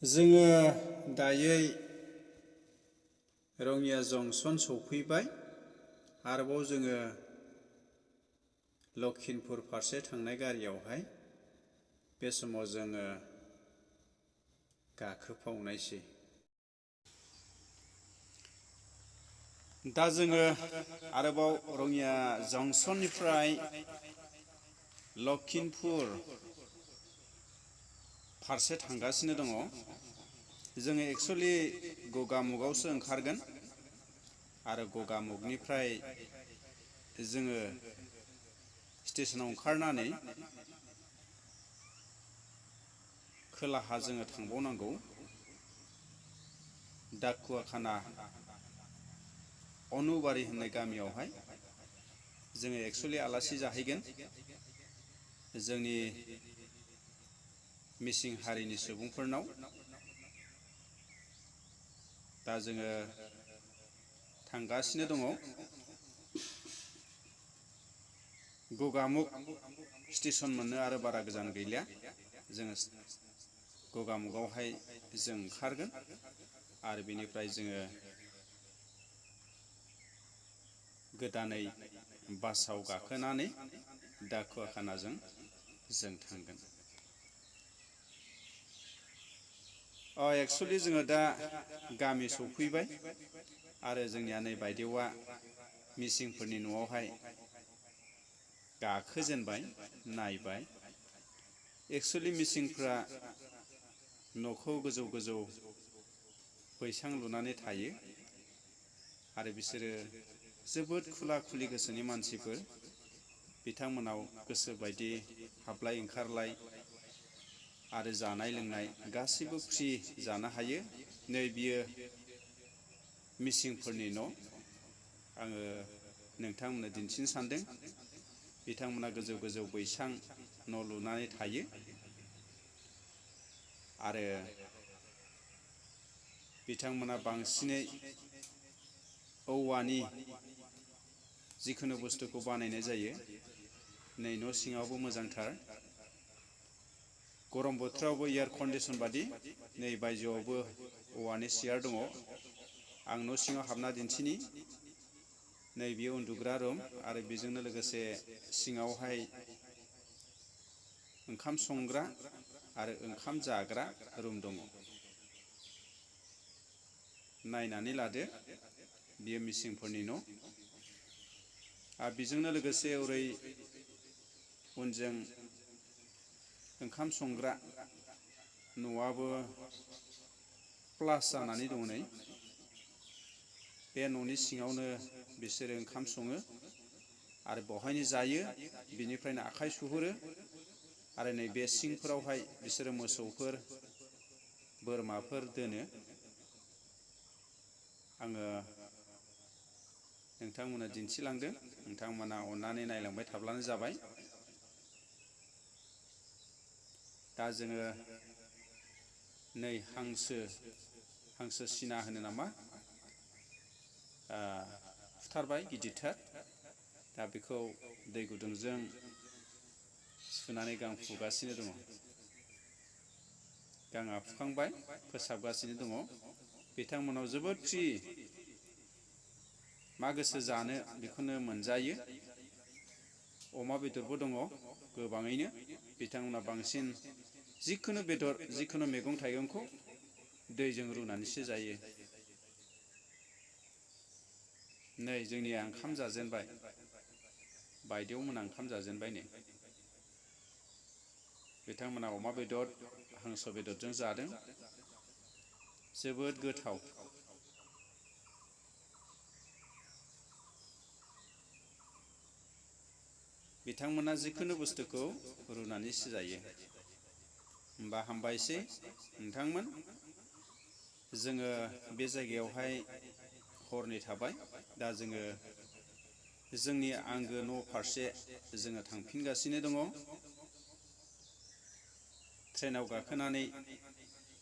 जोङो दायै रङिया जंसन सौफैबाय। आरोबाव जोङो लखिमपुर फारसे थांनाय गारियावहाय बे समाव जोङो गाखोफावनायसै। दा जोङो आरोबाव रङिया जंसननिफ्राय लखिमपुर फारसे थांगासिनो दङ। जोङो एक्चुअली गगामुगावसो ओंखारगोन आरो गगामुगनिफ्राय जोङो स्टेशनाव ओंखारनानै खोलाहा जोङो थांबावनांगौ डाकुवाखाना अनुबारि होननाय गामियावहाय जोङो एक्चुअली आलासि जाहैगोन। जोंनि मिसिं हारिनि सुबुंफोरनाव। दा जोङो थांगासिनो दङ। गगामुग स्टेशन मोननो आरो बारा गोजान गैलिया। जोङो गगामुगावहाय जों ओंखारगोन आरो बेनिफ्राय जोङो गोदानै बासाव गाखोनानै डाकुवाखानाजों जों थांगोन। एक्चुअली जोङो दा गामि सौफैबाय आरो जोंनिया नै बायदेवा मिसिंफोरनि न'आवहाय गाखोजेनबाय नायबाय। एक्चुअली मिसिंफ्रा न'खौ गोजौ गोजौ बैसां लुनानै थायो आरो बिसोरो जोबोद खुला खुलि गोसोनि मानसिफोर। बिथांमोनाव गोसो बायदि हाबलाय ओंखारलाय आरो जानाय लोंनाय गासिबो फ्रि जानो हायो। नै बियो मिसिंफोरनि न'। आङो नोंथांमोननो दिन्थिनो सानदों। बिथांमोना गोजौ गोजौ बैसां न' लुनानै थायो आरो बिथांमोना बांसिनै औवानि जिखुनु बुस्थुखौ बानायनाय जायो। नै न' सिङावबो मोजांथार। गरम बोथोरावबो एयार कन्डिसन बादि नै बायजोआवबो औवानि सियार दङ। आं न' सिङाव हाबना दिन्थिनि। नै बियो उन्दुग्रा रुम आरो बेजोंनो लोगोसे सिङावहाय ओंखाम संग्रा आरो ओंखाम जाग्रा रुम दङ। नायनानै लादो, बियो मिसिंफोरनि न'। आरो बेजोंनो लोगोसे ओरै उनजों ओंखाम संग्रा न'आबो प्लास जानानै दङ नै। बे न'नि सिङावनो बिसोरो ओंखाम सङो आरो बेवहायनो जायो। बिनिफ्रायनो आखाइ सुहरो आरो नै बे सिंफोरावहाय बिसोरो मोसौफोर बोरमाफोर दोनो। आङो नोंथांमोननो दिन्थिलांदों। नोंथांमोना अननानै नायलांबाय थाब्लानो जाबाय। दा जोङो नै हांसो सिना होनो नामा, फुथारबाय गिदिरथार। दा बेखौ दै गुदुंजों सुनानै गां फुगासिनो दङ। गांआ फुखांबाय, फोसाबगासिनो दङ। बिथांमोनाव जोबोद फ्रि, मा गोसो जानो बेखौनो मोनजायो। अमा बेदरबो दङ गोबाङैनो। बिथांमोना बांसिन जिखुनु बेदर जिखुनु मैगं थाइगंखौ दैजों रुनानैसो जायो। नै जोंनिया ओंखाम जाजेनबाय। बायदेव मोना ओंखाम जाजेनबाय नै। बिथांमोना अमा बेदर हांसो बेदरजों जादों। जोबोद गोथाव। बिथांमोना जिखुनु बुस्थुखौ रुनानैसो जायो। होमबा हामबायसै नोंथांमोन। जोङो बे जायगायावहाय हरनै थाबाय। दा जोङो जोंनि आंगो न' फारसे जोङो थांफिनगासिनो दङ। ट्रेनाव गाखोनानै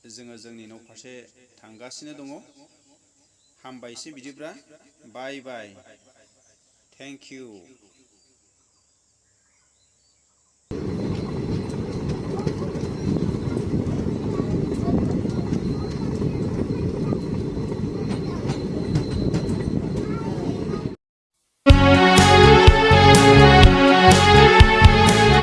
जोङो जोंनि न' फारसे थांगासिनो दङ। हामबायसै बिदिब्ला। Bye bye. Thank U.